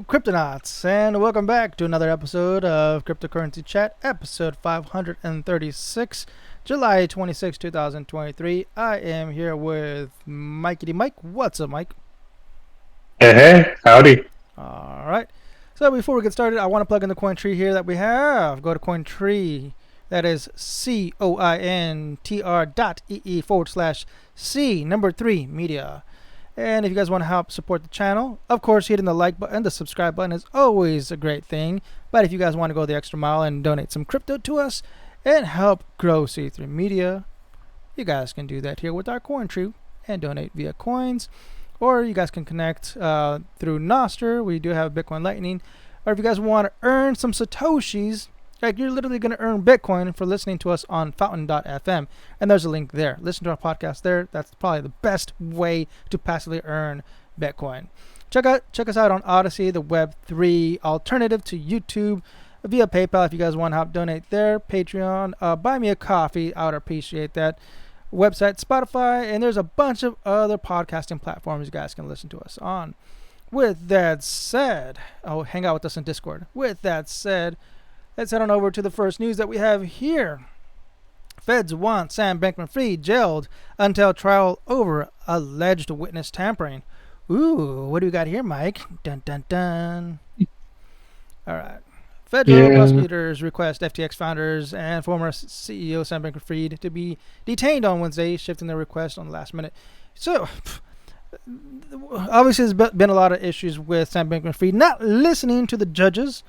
Cryptonauts, and welcome back to another episode of Cryptocurrency Chat, episode 536, July 26, 2023. I am here with Mikey D. Mike. What's up, Mike? Hey, howdy. All right. So before we get started, I want to plug in the coin tree here that we have. Go to CoinTree. That is cointr.ee/C number 3 media. And if you guys want to help support the channel, of course, hitting the like button, the subscribe button is always a great thing. But if you guys want to go the extra mile and donate some crypto to us and help grow C3 Media, you guys can do that here with our coin tree and donate via coins. Or you guys can connect through Nostr. We do have Bitcoin Lightning. Or if you guys want to earn some Satoshis, like you're literally going to earn Bitcoin for listening to us on fountain.fm. And there's a link there. Listen to our podcast there. That's probably the best way to passively earn Bitcoin. Check us out on Odyssey, the Web3 alternative to YouTube, via PayPal if you guys want to help donate there. Patreon, buy me a coffee. I would appreciate that. Website, Spotify, and there's a bunch of other podcasting platforms you guys can listen to us on. With that said, hang out with us in Discord. With that said, let's head on over to the first news that we have here. Feds want Sam Bankman-Fried jailed until trial over alleged witness tampering. Ooh, what do we got here, Mike? Dun dun dun. All right. Federal prosecutors request FTX founders and former CEO Sam Bankman-Fried to be detained on Wednesday, shifting their request on the last minute. So, obviously, there's been a lot of issues with Sam Bankman-Fried not listening to the judges,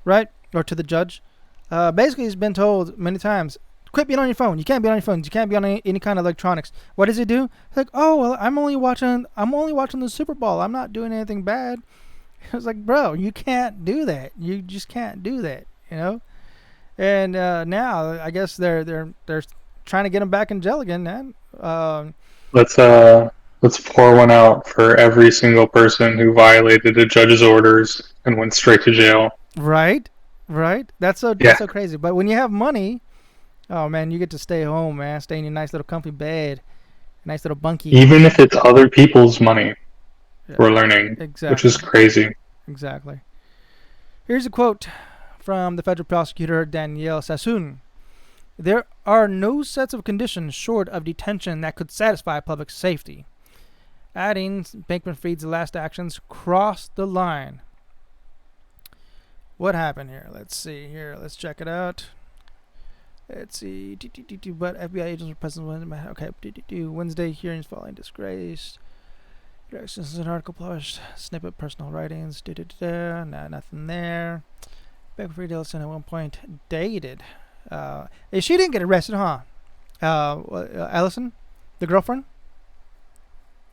right? Or to the judge. Basically, he's been told many times, quit being on your phone. You can't be on your phone. You can't be on any kind of electronics. What does he do? He's like, oh, well, I'm only watching the Super Bowl. I'm not doing anything bad. I was like, bro, you can't do that. You just can't do that, you know? And now I guess they're trying to get him back in jail again, man. Let's pour one out for every single person who violated a judge's orders and went straight to jail. Right. That's so crazy. But when you have money, oh man, you get to stay home, man. Stay in your nice little comfy bed, nice little bunkie. Even if it's other people's money, we're learning, which is crazy. Exactly. Here's a quote from the federal prosecutor Danielle Sassoon. There are no sets of conditions short of detention that could satisfy public safety. Adding, Bankman-Fried's last actions crossed the line. What happened here? Let's see here. Let's check it out. Let's see. But FBI agents were present. Okay. Wednesday hearings following disgrace. This is an article published. Snippet personal writings. Nothing there. Bankman-Fried Ellison at one point dated. She didn't get arrested, huh? Ellison, the girlfriend.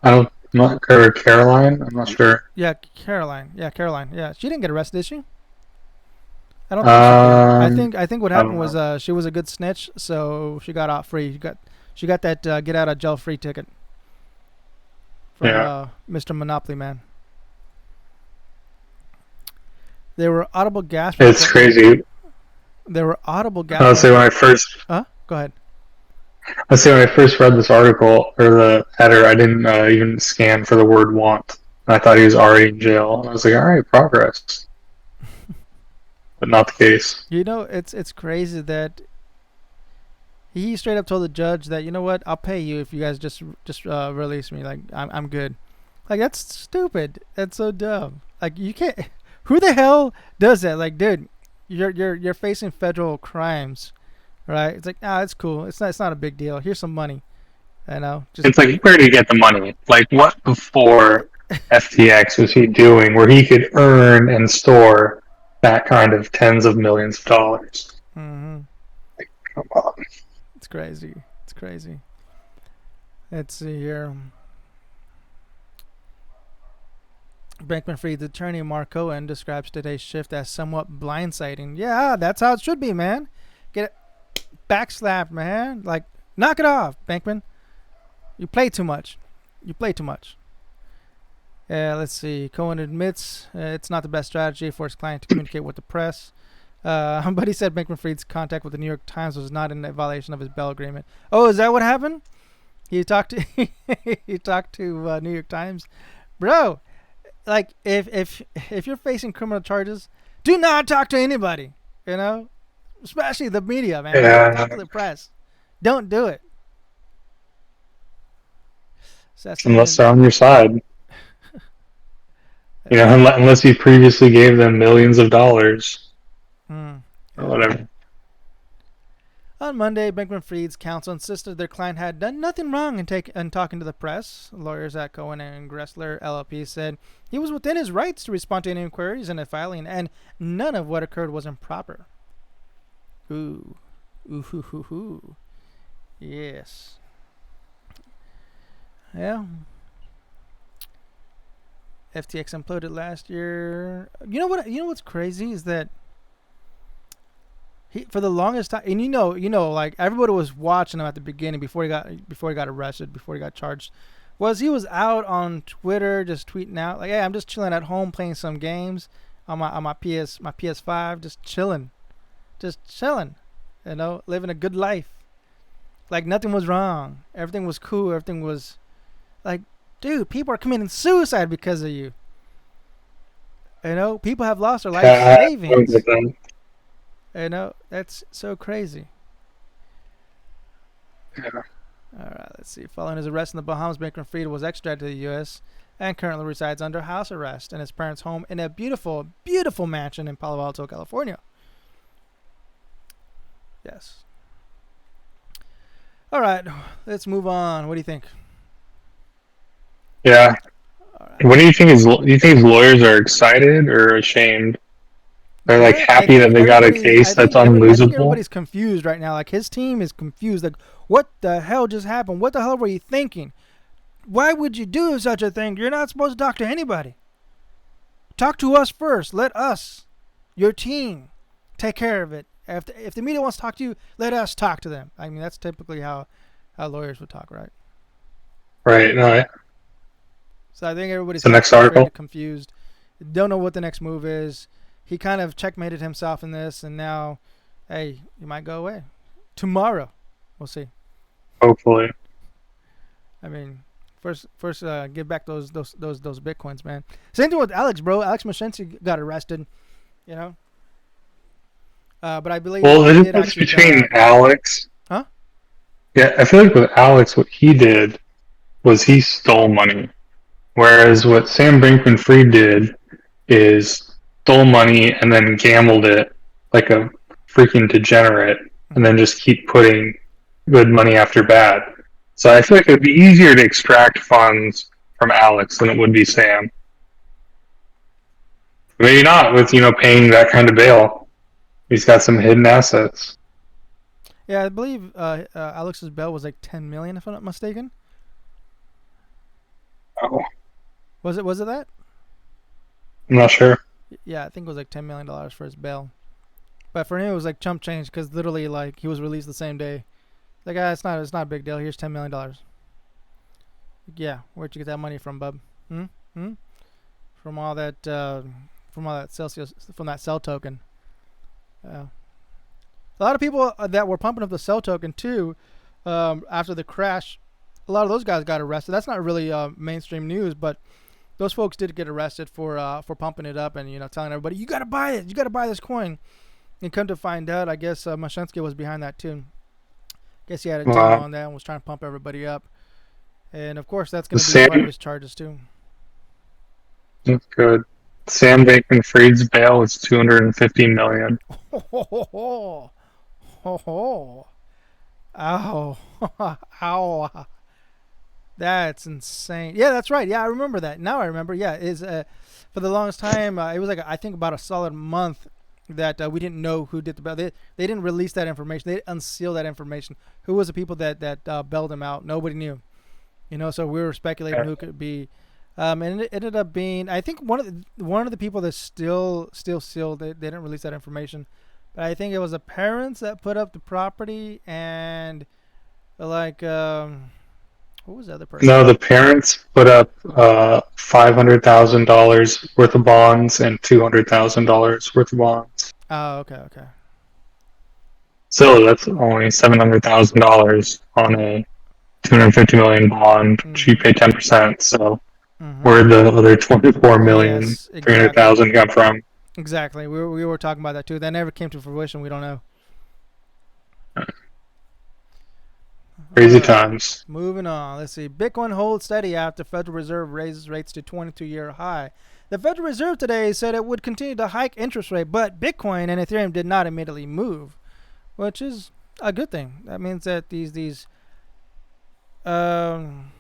Caroline. I'm not sure. Yeah, Caroline. Yeah, she didn't get arrested, did she? I don't think she did. I think what happened was she was a good snitch, so she got out free. She got that get out of jail free ticket from Mr. Monopoly Man. There were audible gasps. It's crazy. There were audible gasps. I'll say when I first. Go ahead. I'll say when I first read this article or the header, I didn't even scan for the word "want." I thought he was already in jail. And I was like, "All right, progress." But not the case. You know, it's crazy that he straight up told the judge that, you know what, I'll pay you if you guys just release me. Like I'm good. Like that's stupid. That's so dumb. Like you can't. Who the hell does that? Like, dude, you're facing federal crimes, right? It's like, it's cool. It's not a big deal. Here's some money. You know. It's like, where do you get the money? Like, what before FTX was he doing where he could earn and store that kind of tens of millions of dollars? Mm-hmm. Like, come on. It's crazy. Let's see here. Bankman-Fried's attorney Mark Cohen describes today's shift as somewhat blindsiding. Yeah, that's how it should be, man. Get it backslapped, man. Like, knock it off, Bankman. You play too much. Let's see. Cohen admits it's not the best strategy for his client to communicate with the press. But he said Bankman-Fried's contact with the New York Times was not in violation of his bail agreement. Oh, is that what happened? He talked to New York Times, bro. like if you're facing criminal charges, do not talk to anybody. You know, especially the media, man. Don't Yeah, talk to the press. Don't do it. So that's unless something. they're on your side. You That's know, unless you previously gave them millions of dollars or yeah. whatever. On Monday, Bankman-Fried's counsel insisted their client had done nothing wrong in talking to the press. Lawyers at Cohen and Gressler LLP said he was within his rights to respond to any inquiries in a filing, and none of what occurred was improper. Ooh. Ooh, hoo, hoo, hoo. Yes. Yeah. FTX imploded last year. You know what? You know what's crazy is that for the longest time, and like everybody was watching him at the beginning before he got arrested, before he got charged, was he was out on Twitter just tweeting out like, "Hey, I'm just chilling at home playing some games on my PS5, just chilling, living a good life, like nothing was wrong, everything was cool, everything was like, dude, people are committing suicide because of you. People have lost their life savings." That's so crazy. Yeah. All right, let's see. Following his arrest in the Bahamas, Bankman-Fried was extradited to the U.S. and currently resides under house arrest in his parents' home in a beautiful, beautiful mansion in Palo Alto, California. Yes. All right, let's move on. What do you think? Yeah. All right. What do you think? Do you think his lawyers are excited or ashamed? They're like I happy that think they got a everybody's. case that's I think unlosable. everybody's confused right now. Like his team is confused. Like, what the hell just happened? What the hell were you thinking? Why would you do such a thing? You're not supposed to talk to anybody. Talk to us first. Let us, your team, take care of it. If the media wants to talk to you, let us talk to them. I mean, that's typically how lawyers would talk, right? Right. No. So I think everybody's The kind of next frustrated, article. confused, don't know what the next move is. He kind of checkmated himself in this, and now, hey, you might go away tomorrow. We'll see. Hopefully. I mean, first, give back those bitcoins, man. Same thing with Alex, bro. Alex Mashinsky got arrested. You know, but I believe Well, the he did difference actually. between Alex. Huh? Yeah, I feel like with Alex, what he did was he stole money, whereas what Sam Bankman-Fried did is stole money and then gambled it like a freaking degenerate, and then just keep putting good money after bad. So I feel like it would be easier to extract funds from Alex than it would be Sam. Maybe not with paying that kind of bail. He's got some hidden assets. Yeah, I believe Alex's bail was like 10 million, if I'm not mistaken. Oh, Was it that? I'm not sure. Yeah, I think it was like $10 million for his bail. But for him, it was like chump change because literally, like, he was released the same day. Like, it's not a big deal. Here's $10 million. Yeah, where'd you get that money from, bub? From all that Celsius, from that cell token. A lot of people that were pumping up the cell token too, after the crash. A lot of those guys got arrested. That's not really mainstream news, but those folks did get arrested for pumping it up and telling everybody, you gotta buy it, you gotta buy this coin. And come to find out, I guess Mashinsky was behind that too. Guess he had a team on that and was trying to pump everybody up. And of course, that's going to be part of his charges too. That's good. Sam Bankman-Fried's bail is $250 million. Ow. Ow. That's insane. Yeah, that's right. Yeah, I remember that. Now I remember. Yeah, for the longest time, it was like I think about a solid month that we didn't know who did the bail. They didn't release that information. They didn't unseal that information. Who was the people that bailed him out? Nobody knew. So we were speculating who could be. And it ended up being, I think one of the people that still sealed. They didn't release that information, but I think it was the parents that put up the property and like what was the other person? No, the parents put up $500,000 worth of bonds and $200,000 worth of bonds. Oh, okay. So that's only $700,000 on a $250 million bond. Which you pay 10%. So Mm-hmm. Where the other 24 million Yes, 300,000 come from. exactly. We were talking about that too. That never came to fruition. We don't know. All Crazy right. times. Moving on. Let's see. Bitcoin holds steady after Federal Reserve raises rates to 22-year high. The Federal Reserve today said it would continue to hike interest rate, but Bitcoin and Ethereum did not immediately move, which is a good thing. That means that these um,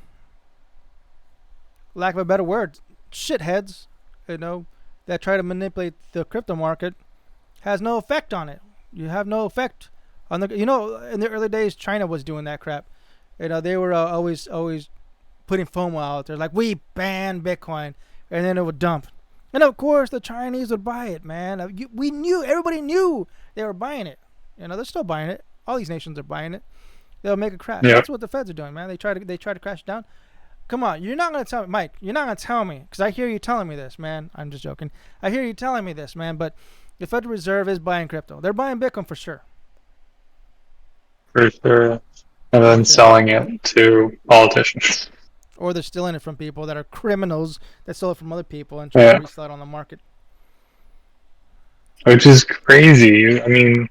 lack of a better word, shitheads, you know, that try to manipulate the crypto market has no effect on it. You have no effect on the. In the early days, China was doing that crap. They were always putting FOMO out there, like we ban Bitcoin, and then it would dump. And of course, the Chinese would buy it, man. Everybody knew they were buying it. They're still buying it. All these nations are buying it. They'll make a crash. Yep. That's what the Feds are doing, man. They try to crash it down. Come on, you're not gonna tell me, Mike. You're not gonna tell me, because I hear you telling me this, man. I'm just joking. I hear you telling me this, man. But the Federal Reserve is buying crypto. They're buying Bitcoin for sure. For sure. And then selling it to politicians. Or they're stealing it from people that are criminals that stole it from other people and try to resell it on the market. Which is crazy. I mean,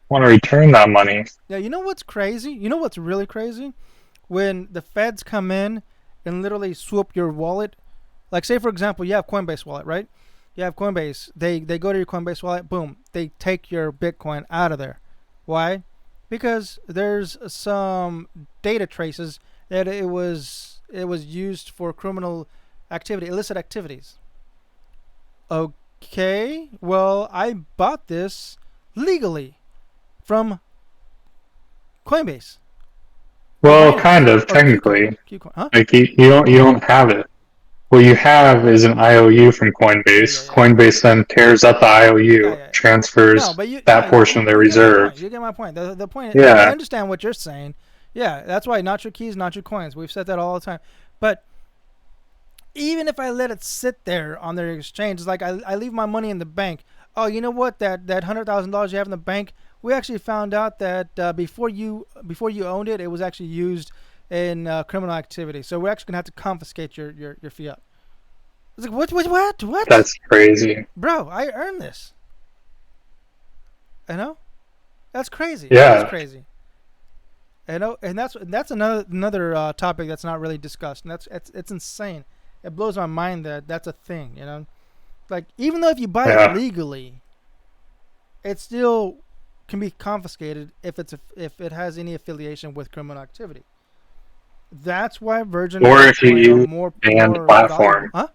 want to return that money. Yeah, you know what's crazy? You know what's really crazy? When the feds come in and literally swoop your wallet. Like, say, for example, you have Coinbase wallet, right? You have Coinbase. They go to your Coinbase wallet. Boom. They take your Bitcoin out of there. Why? Because there's some data traces that it was used for criminal activity, illicit activities. Okay, well, I bought this legally from Coinbase. Well, kind of, technically. Qcoin. Huh? Like you don't have it. What you have is an IOU from Coinbase. Yeah. Coinbase then tears up the IOU, transfers No, but that portion of their reserve. You get my point. The point. Yeah. I understand what you're saying. Yeah, that's why not your keys, not your coins. We've said that all the time. But even if I let it sit there on their exchange, it's like I leave my money in the bank. Oh, you know what? That $100,000 you have in the bank, we actually found out that before you owned it, it was actually used in criminal activity. So we're actually gonna have to confiscate your fiat. It's like what? That's crazy, bro. I earned this. That's crazy. Yeah, that's crazy. And that's another topic that's not really discussed, and it's insane. It blows my mind that that's a thing. Like, even though if you buy it legally, it still can be confiscated if it has any affiliation with criminal activity. That's why Virgin or if you use more banned more platform, huh?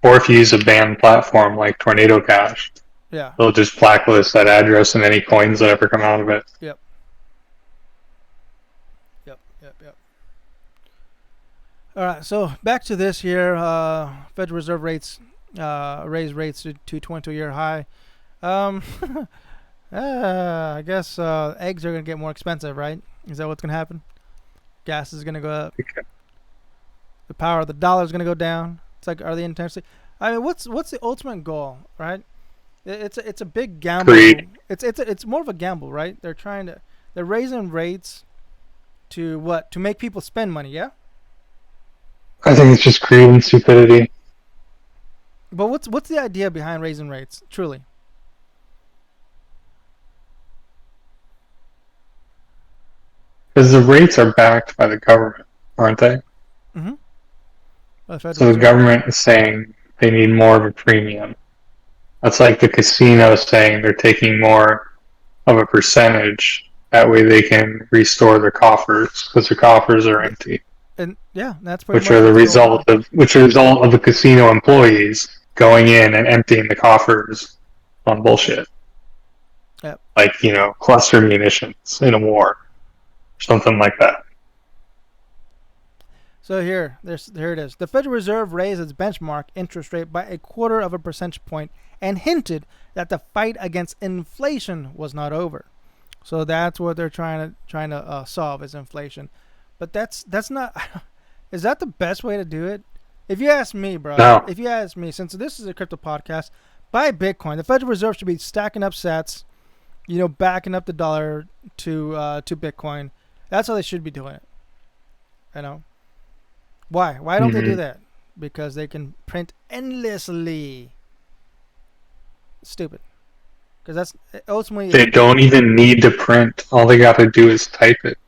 Or if you use a banned platform like Tornado Cash, they'll just blacklist that address and any coins that ever come out of it. Yep. All right, so back to this here. Federal Reserve rates raise rates to 22-year high. I guess eggs are gonna get more expensive, right? Is that what's gonna happen? Gas is gonna go up. Okay. The power of the dollar is gonna go down. It's like, are they intentionally? I mean, what's the ultimate goal, right? It's a big gamble. Greed. It's more of a gamble, right? They're raising rates to what? To make people spend money, yeah. I think it's just greed and stupidity. But what's the idea behind raising rates? Truly. Because the rates are backed by the government, aren't they? Mm-hmm. So the government is saying they need more of a premium. That's like the casino saying they're taking more of a percentage. That way they can restore their coffers, because their coffers are empty. And yeah, that's pretty which are the result of the casino employees going in and emptying the coffers on bullshit. Yep. Like, cluster munitions in a war. Something like that. So here it is. The Federal Reserve raised its benchmark interest rate by 1/4 of a percentage point and hinted that the fight against inflation was not over. So that's what they're trying to solve, is inflation. But that's not. Is that the best way to do it? If you ask me, bro. No. If you ask me, since this is a crypto podcast, buy Bitcoin. The Federal Reserve should be stacking up sats, backing up the dollar to Bitcoin. That's how they should be doing it. Why? Why don't they do that? Because they can print endlessly. Stupid. Because that's ultimately... They don't even need to print. All they got to do is type it.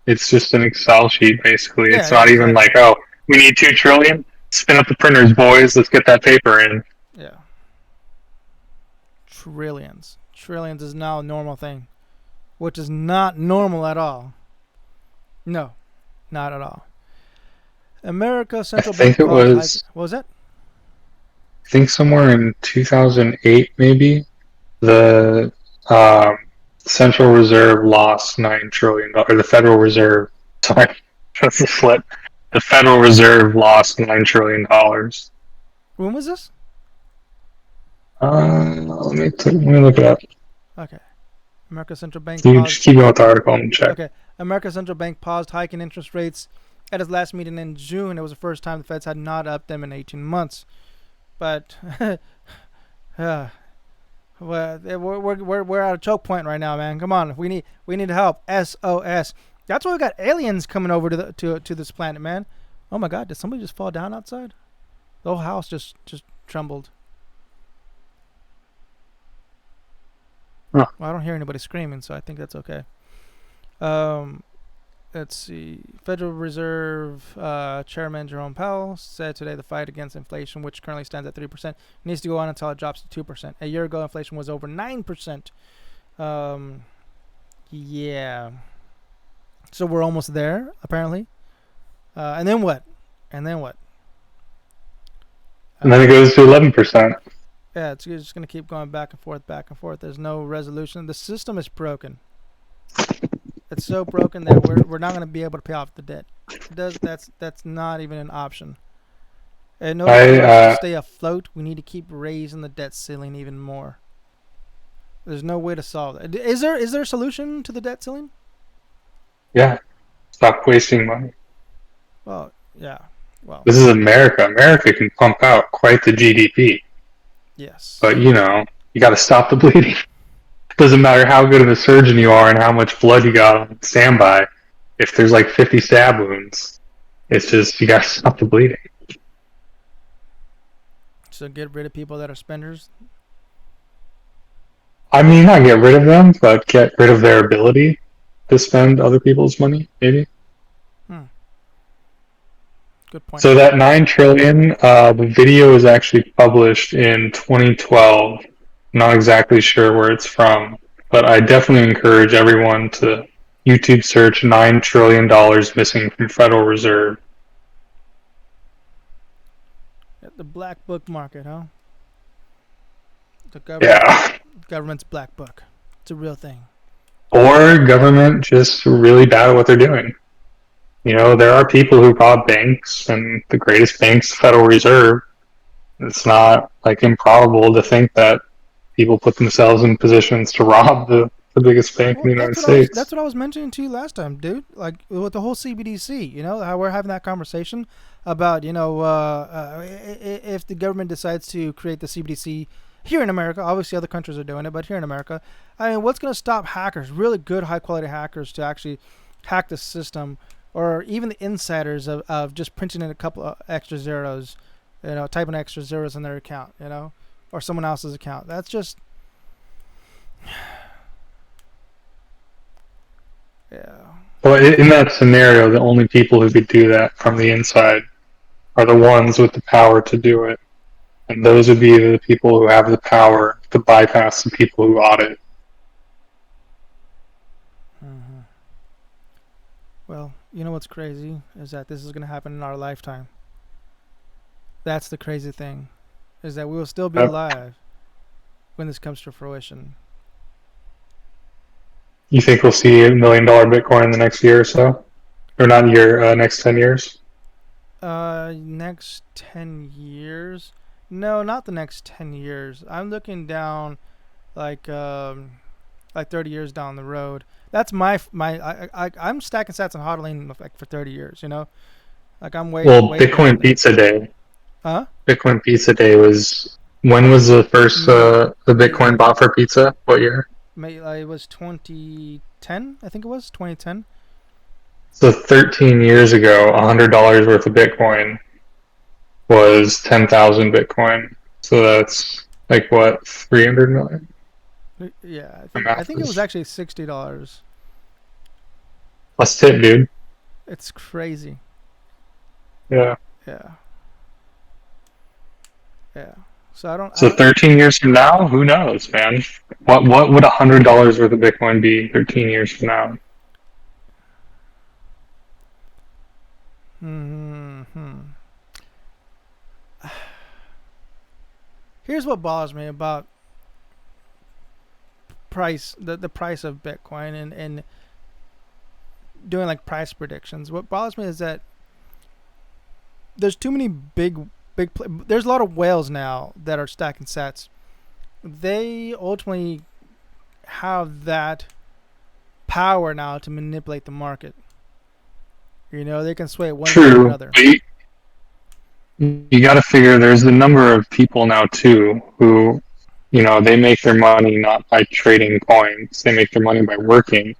It's just an Excel sheet, basically. Yeah, It's not even exactly. like, oh, we need 2 trillion. Spin up the printers, boys. Let's get that paper in. Yeah. Trillions. Trillions is now a normal thing, which is not normal at all. No, not at all. America I Central think Bank it paused hike. was, What was that? I think somewhere in 2008, maybe, the Central Reserve lost $9 trillion. Or the Federal Reserve, sorry, that's a slip. The Federal Reserve lost $9 trillion. When was this? Let me look it up. Okay. America Central Bank You paused. just keep going with the article and check. Okay. America Central Bank paused hiking interest rates at its last meeting in June. It was the first time the Feds had not upped them in 18 months. But well, we're at a choke point right now, man. Come on, we need help. SOS. That's why we got aliens coming over to this planet, man. Oh my God, did somebody just fall down outside? The whole house just trembled. Huh. Well, I don't hear anybody screaming, so I think that's okay. Let's see. Federal Reserve Chairman Jerome Powell said today the fight against inflation, which currently stands at 3%, needs to go on until it drops to 2%. A year ago, inflation was over 9%. Yeah. So we're almost there, apparently. And then what? And then what? And then it goes to 11%. Yeah, it's just going to keep going back and forth, back and forth. There's no resolution. The system is broken. It's so broken that we're not going to be able to pay off the debt. That's not even an option. In order for us to stay afloat, we need to keep raising the debt ceiling even more. There's no way to solve that. Is there a solution to the debt ceiling? Yeah. Stop wasting money. Well, yeah. Well, this is America. America can pump out quite the GDP. Yes. But, you got to stop the bleeding. It doesn't matter how good of a surgeon you are and how much blood you got on standby. If there's like 50 stab wounds, it's just, you got to stop the bleeding. So get rid of people that are spenders? I mean, not get rid of them, but get rid of their ability to spend other people's money, maybe. Good point. So that $9 trillion, the video was actually published in 2012. Not exactly sure where it's from, but I definitely encourage everyone to YouTube search $9 trillion missing from Federal Reserve. The black book market, huh? The government's black book. It's a real thing. Or government just really bad at what they're doing. There are people who rob banks, and the greatest bank's the Federal Reserve. It's not improbable to think that people put themselves in positions to rob the biggest bank in the United States. That's what I was mentioning to you last time, dude. Like with the whole CBDC, how we're having that conversation about, if the government decides to create the CBDC here in America, obviously other countries are doing it, but here in America, I mean, what's going to stop hackers, really good, high quality hackers, to actually hack the system? Or even the insiders of just printing in a couple of extra zeros, typing extra zeros in their account, or someone else's account. That's just, yeah. Well, in that scenario, the only people who could do that from the inside are the ones with the power to do it. And those would be the people who have the power to bypass the people who audit. Mm-hmm. Well, you know what's crazy is that this is going to happen in our lifetime. That's the crazy thing, is that we will still be alive when this comes to fruition. You think we'll see $1 million Bitcoin in the next year or so? Or not year, next 10 years? Next 10 years? No, not the next 10 years. I'm looking down like 30 years down the road. That's I'm stacking sats and hodling for 30 years, Like I'm way. Well, way Bitcoin Pizza Day. Huh? Bitcoin Pizza Day was, when was the first the Bitcoin bought for pizza? What year? It was 2010, I think it was 2010. So 13 years ago, $100 worth of Bitcoin was 10,000 Bitcoin. So that's like what, 300 million? Yeah, My I math think it was is actually $60. plus tip, dude. It's crazy. Yeah. Yeah, yeah. So I don't. So 13 years from now, who knows, man? What would $100 worth of Bitcoin be 13 years from now? Hmm. Here's what bothers me about the price of Bitcoin and doing like price predictions. What bothers me is that there's too many there's a lot of whales now that are stacking sats. They ultimately have that power now to manipulate the market. They can sway it one way or True. another. But you got to figure there's a number of people now too who, they make their money not by trading coins. They make their money by working,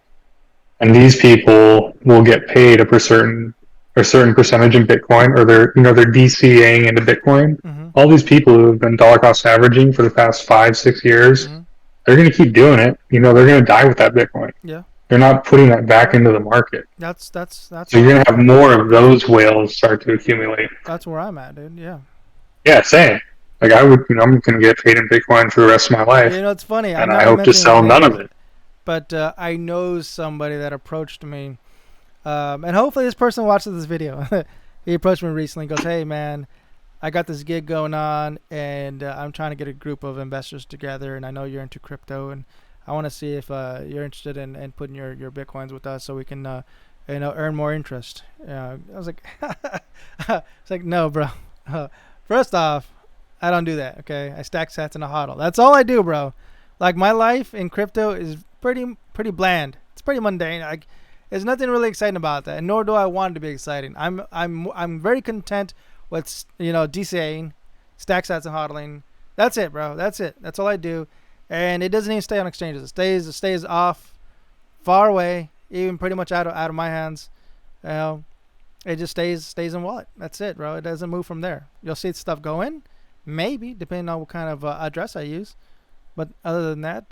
and these people will get paid a certain percentage in Bitcoin, or they're DCAing into Bitcoin. Mm-hmm. All these people who have been dollar cost averaging for the past 5-6 years, Mm-hmm. they're going to keep doing it. They're going to die with that Bitcoin. Yeah. They're not putting that back into the market. That's So where you're I'm going to at. have more of those whales start to accumulate. That's where I'm at, dude. Yeah. Yeah, same. Like I'm going to get paid in Bitcoin for the rest of my life, It's funny. I'm and not I gonna hope to mention his sell none name, of it. but I know somebody that approached me, and hopefully this person watches this video. He approached me recently and goes, "Hey, man, I got this gig going on, and I'm trying to get a group of investors together, and I know you're into crypto, and I want to see if you're interested in putting your bitcoins with us, so we can, earn more interest." I was like, "It's like, no, bro. First off, I don't do that. Okay, I stack sats in a hodl. That's all I do, bro. Like my life in crypto is pretty bland. It's pretty mundane. Like, there's nothing really exciting about that, and nor do I want it to be exciting. I'm very content with DCAing, stack sats and hodling. That's it, bro. That's it. That's all I do, and it doesn't even stay on exchanges. It stays off, far away, even pretty much out of my hands. You know, it just stays in wallet. That's it, bro. It doesn't move from there. You'll see stuff go in, maybe depending on what kind of address I use, but other than that,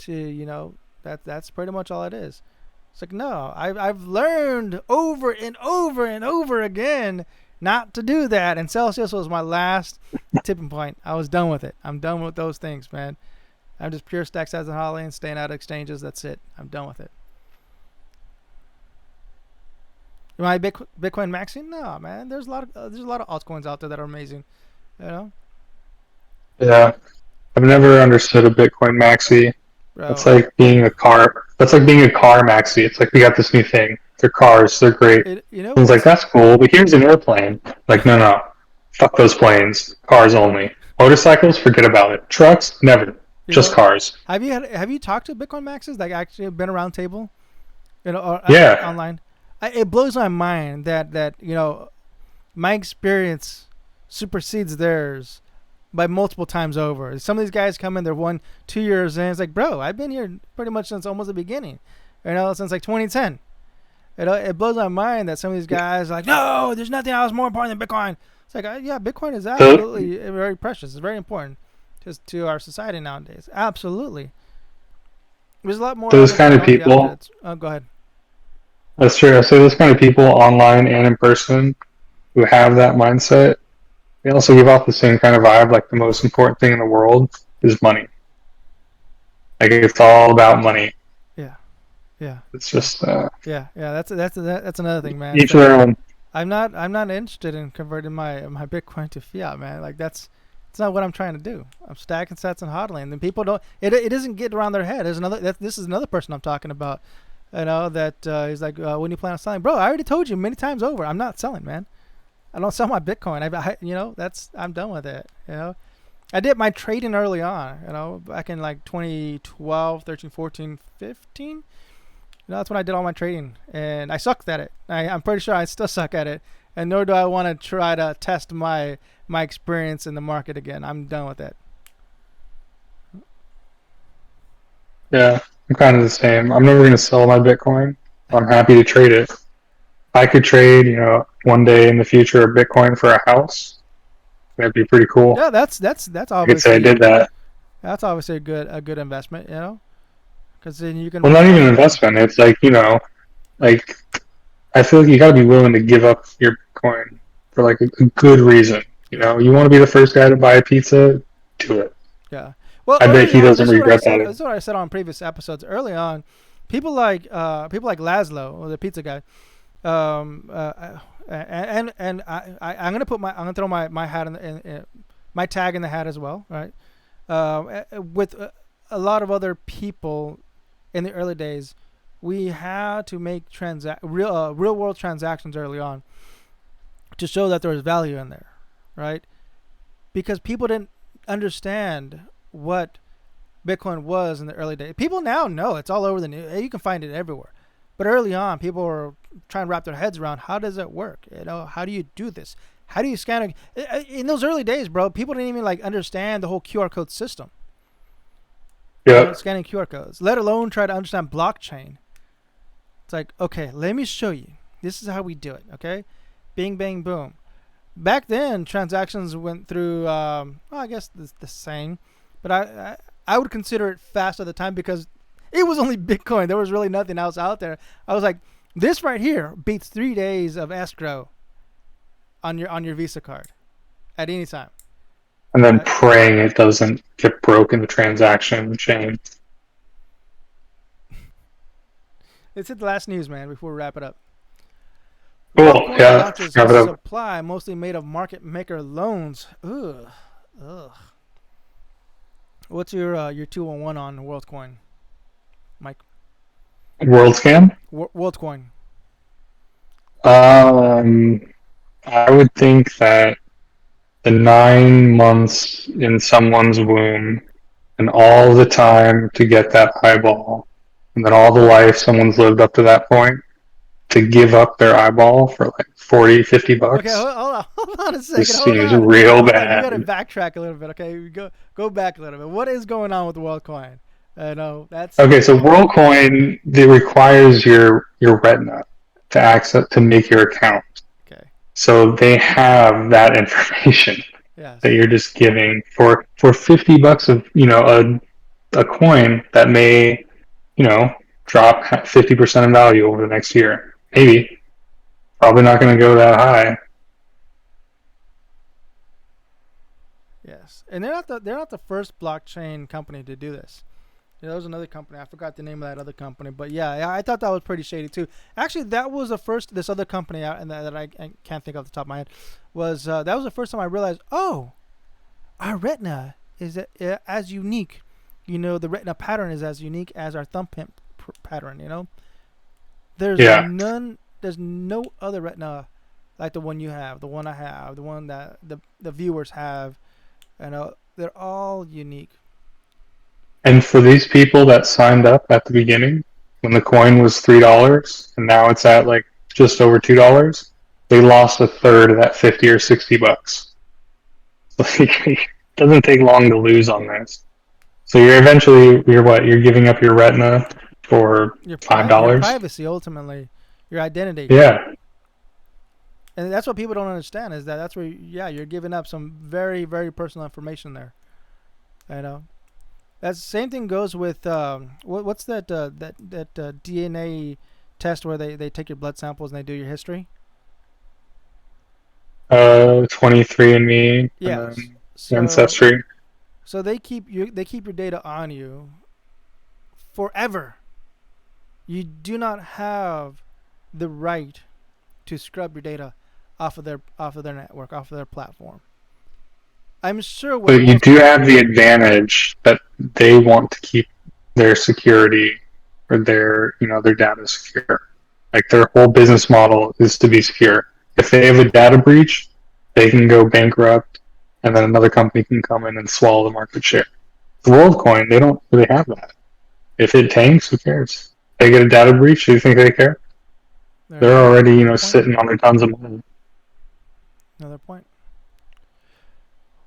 that's pretty much all it is. It's like, no, I've learned over and over and over again not to do that. And Celsius was my last tipping point. I was done with it. I'm done with those things, man. I'm just pure stack size and hodling, staying out of exchanges. That's it. I'm done with it. Am I Bitcoin maxing? No, man. There's a lot of altcoins out there that are amazing. You know, Yeah, I've never understood a Bitcoin maxi. That's bro. like being a car. That's like being a car maxi. It's like we got this new thing. They're cars. They're great. Someone's like, What's that's cool, but here's an airplane. Like, no, no, fuck those planes. Cars only. Motorcycles, forget about it. Trucks, never. you Just know? cars. Have you talked to Bitcoin maxes that actually have been around table? Or Yeah, online. It blows my mind that my experience supersedes theirs by multiple times over. Some of these guys come in, they're 1-2 years in. It's like, bro, I've been here pretty much since almost the beginning. Since like 2010. It blows my mind that some of these guys are like, no, there's nothing else more important than Bitcoin. It's like, yeah, Bitcoin is so, absolutely very precious. It's very important to our society nowadays. Absolutely. There's a lot more those other kind of technology out there. people. Go ahead. That's true. I say those kind of people online and in person who have that mindset. They also give off the same kind of vibe. Like the most important thing in the world is money. Like it's all about money. Yeah. Yeah. It's Yeah. just Yeah. That's another thing, man. It's each like their own. I'm not interested in converting my Bitcoin to fiat, man. Like that's not what I'm trying to do. I'm stacking sats and hodling. And people don't. It doesn't get around their head. This is another person I'm talking about. That he's like, when you plan on selling, bro? I already told you many times over. I'm not selling, man. I don't sell my Bitcoin. I'm done with it. I did my trading early on. Back in like 2012, 13, 14, 15. That's when I did all my trading, and I sucked at it. I'm pretty sure I still suck at it, and nor do I want to try to test my experience in the market again. I'm done with it. Yeah, I'm kind of the same. I'm never going to sell my Bitcoin. I'm happy to trade it. I could trade, one day in the future a Bitcoin for a house, that'd be pretty cool. Yeah, that's I could say I did obviously that. a good investment, because then you can Well, make not even money. investment. It's like, like I feel like you got to be willing to give up your Bitcoin for like a good reason. Yeah, You want to be the first guy to buy a pizza, do it. yeah. Well, I bet early he on, doesn't regret that. This is what I said on previous episodes. Early on, people like Laszlo, or the pizza guy, and I'm gonna throw my hat in my tag in the hat as well, right? With a lot of other people in the early days, we had to make real world transactions early on to show that there was value in there, right? Because people didn't understand what Bitcoin was in the early days. People now know it's all over the news. You can find it everywhere. But early on, people were trying to wrap their heads around how does it work? How do you do this? How do you scan it? In those early days, bro, people didn't even understand the whole QR code system. Yeah. Scanning QR codes, let alone try to understand blockchain. It's like, okay, let me show you. This is how we do it. Okay, bing, bang, boom. Back then, transactions went through. I guess the same, but I would consider it fast at the time because it was only Bitcoin. There was really nothing else out there. I was like, this right here beats 3 days of escrow on your Visa card at any time. And then praying it doesn't get broke in the transaction chain. Let's hit the last news, man, before we wrap it up. Cool. Worldcoin Yeah. launches Wrap it up. supply mostly made of market maker loans. Ugh. What's your 211 on Worldcoin, Mike? WorldScan. Worldcoin. I would think that the 9 months in someone's womb and all the time to get that eyeball, and then all the life someone's lived up to that point, to give up their eyeball for like 40, 50 bucks. Okay, hold on a second. This seems real bad. You got to backtrack a little bit. Okay, go back a little bit. What is going on with Worldcoin? That's okay. So WorldCoin, it requires your Retina to make your account. okay. So they have that information Yes. that you're just giving for $50 of a coin that may drop 50% in value over the next year. Maybe. Probably not going to go that high. Yes, and they're not the first blockchain company to do this. There was another company. I forgot the name of that other company, but yeah, I thought that was pretty shady too. Actually, that was the first. This other company out and that I can't think off the top of my head was that was the first time I realized. Oh, our retina is as unique. The retina pattern is as unique as our thumbprint pattern. There's none. There's no other retina like the one you have, the one I have, the one that the viewers have. They're all unique. And for these people that signed up at the beginning, when the coin was $3 and now it's at like just over $2, they lost a third of that 50 or $60. It doesn't take long to lose on this. So you're giving up your Retina for $5. Your privacy, ultimately, your identity. Yeah. And that's what people don't understand is that's where you're giving up some very, very personal information there. That's the same thing goes with what's that DNA test where they take your blood samples and they do your history. 23andMe. Yes. Ancestry. So they keep your data on you forever. You do not have the right to scrub your data off of their network, off of their platform. I'm sure. But you do have the advantage that they want to keep their security or their data secure. Like their whole business model is to be secure. If they have a data breach, they can go bankrupt, and then another company can come in and swallow the market share. The WorldCoin, they don't really have that. If it tanks, who cares? They get a data breach, do you think they care? They're already, sitting on their tons of money. Another point.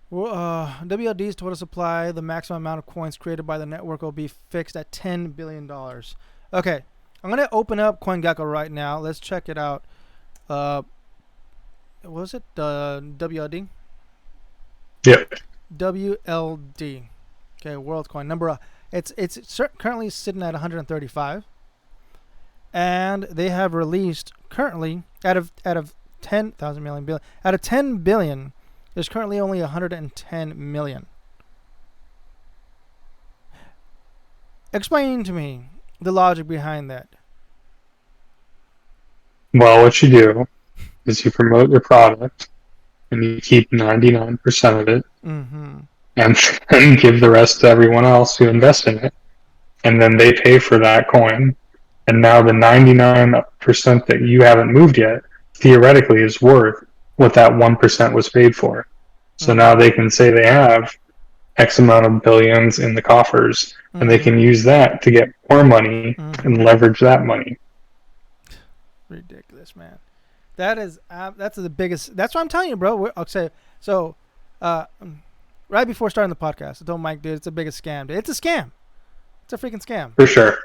Well, WLD's total supply, the maximum amount of coins created by the network will be fixed at $10 billion. Okay, I'm going to open up CoinGecko right now. Let's check it out. What was it? WLD? Yep. WLD. Okay, Worldcoin number. It's currently sitting at 135, and they have released currently out of 10,000 million billion out of 10 billion. There's currently only 110 million. Explain to me the logic behind that. Well, what you do is you promote your product and you keep 99% of it Mm-hmm. and then give the rest to everyone else who invests in it. And then they pay for that coin. And now the 99% that you haven't moved yet theoretically is worth what that 1% was paid for. So now Mm-hmm. they can say they have X amount of billions in the coffers, and they can Mm-hmm. use that to get more money and Mm-hmm. leverage that money. Ridiculous, man. That's the biggest. That's what I'm telling you, bro. I'll say so. Uh, right before starting the podcast, I told Mike, dude, it's the biggest scam. Dude. It's a scam. It's a freaking scam. For sure.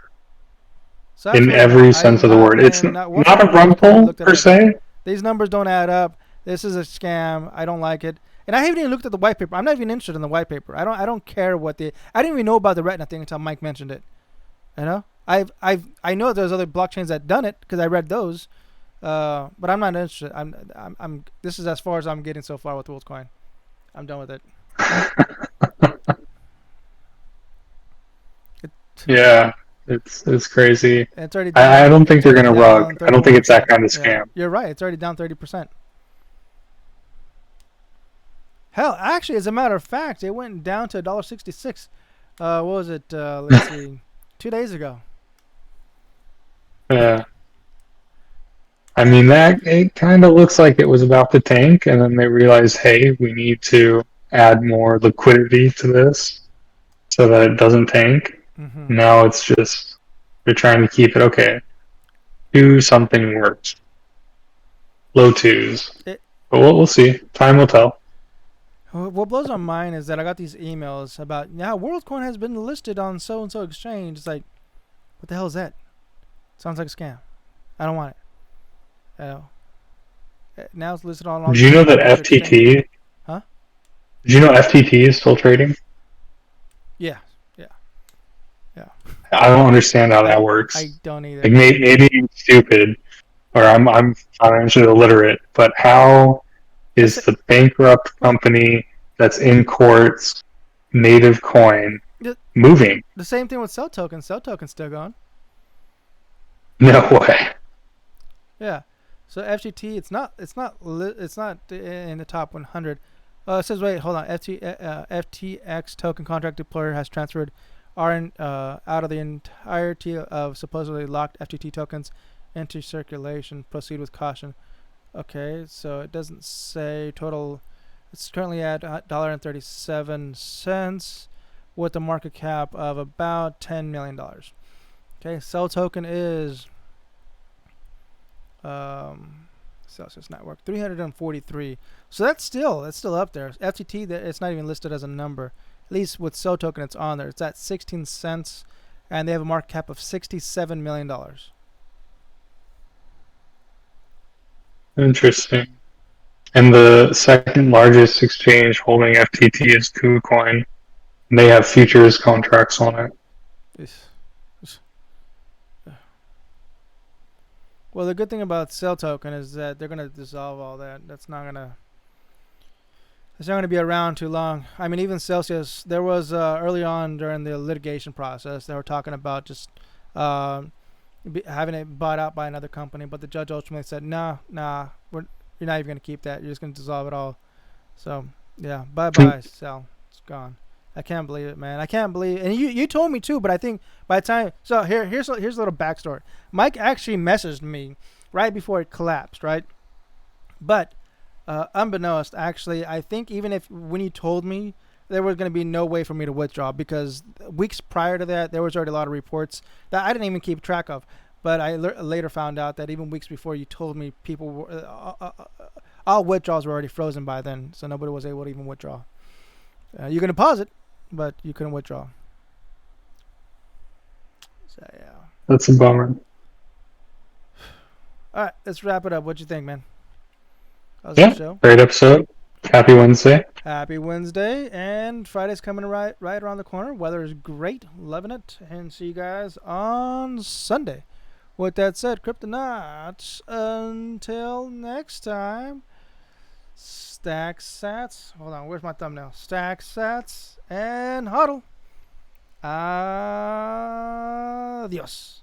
So In absolutely not. every I sense of the word. It's am not. Once I not a heard rug Worldcoin, I pull looked at per it. se. These numbers don't add up. This is a scam. I don't like it. And I haven't even looked at the white paper. I'm not even interested in the white paper. I don't care what the. I didn't even know about the retina thing until Mike mentioned it. You know, I know there's other blockchains that done it because I read those. But I'm not interested. I'm. This is as far as I'm getting so far with Worldcoin. I'm done with it. it Yeah, it's crazy. it's already I down. don't think It's they're already gonna rug. down I don't think it's that 31%. kind of Yeah, scam. you're right. It's already down 30%. Hell, actually, as a matter of fact, it went down to $1.66. What was it? Let's see, 2 days ago. Yeah. I mean that it kind of looks like it was about to tank, and then they realized, hey, we need to add more liquidity to this so that it doesn't tank. Mm-hmm. Now it's just they're trying to keep it okay. Do something works. Low twos. It, But we'll see. Time will tell. what blows my mind is that I got these emails about now WorldCoin has been listed on so and so exchange. It's like, what the hell is that? Sounds like a scam. I don't want it. Now it's listed on all Do these you know different that major exchanges. FTT? Huh? Do you know FTT is still trading? Yeah. Yeah. Yeah. I don't understand how that I works. don't either. Like maybe I'm stupid or I'm financially illiterate, but how That's is it. the bankrupt Well, company that's in courts native coin the, moving? the same thing with Cell Token. Cell Token's still going. No way. Yeah. So FGT, it's not in the top 100. It says wait, hold on. FTX token contract deployer has transferred out of the entirety of supposedly locked FTT tokens into circulation. Proceed with caution. Okay, so it doesn't say total. It's currently at $1.37 with a market cap of about $10 million. Okay, Cell token is Celsius network 343. So that's still up there. FTT, that it's not even listed as a number. At least with Cell token, it's on there. It's at 16 cents, and they have a market cap of $67 million. Interesting. And the second largest exchange holding FTT is KuCoin. They have futures contracts on it. Well, the good thing about Cell token is that they're gonna dissolve all that. That's not gonna. It's not going to be around too long. I mean, even Celsius, there was early on during the litigation process, they were talking about just uh, having it bought out by another company, but the judge ultimately said, nah, you're not even going to keep that. You're just going to dissolve it all. So, yeah, bye-bye, Cell. It's gone. I can't believe it, man. I can't believe it. And you told me too, but I think by the time... So, here's a little backstory. Mike actually messaged me right before it collapsed, right? But... unbeknownst, actually, I think even if when you told me there was going to be no way for me to withdraw because weeks prior to that, there was already a lot of reports that I didn't even keep track of. But I later found out that even weeks before you told me, people were, all withdrawals were already frozen by then, so nobody was able to even withdraw. You can deposit, but you couldn't withdraw. So yeah, That's a bummer. All right, let's wrap it up. What you think, man? How's the Yeah, show? great episode. Happy Wednesday. Happy Wednesday, and Friday's coming right around the corner. Weather is great, loving it, and see you guys on Sunday. With that said, Kryptonauts, until next time, stack sats. Hold on, where's my thumbnail? Stack sats and HODL. Adios.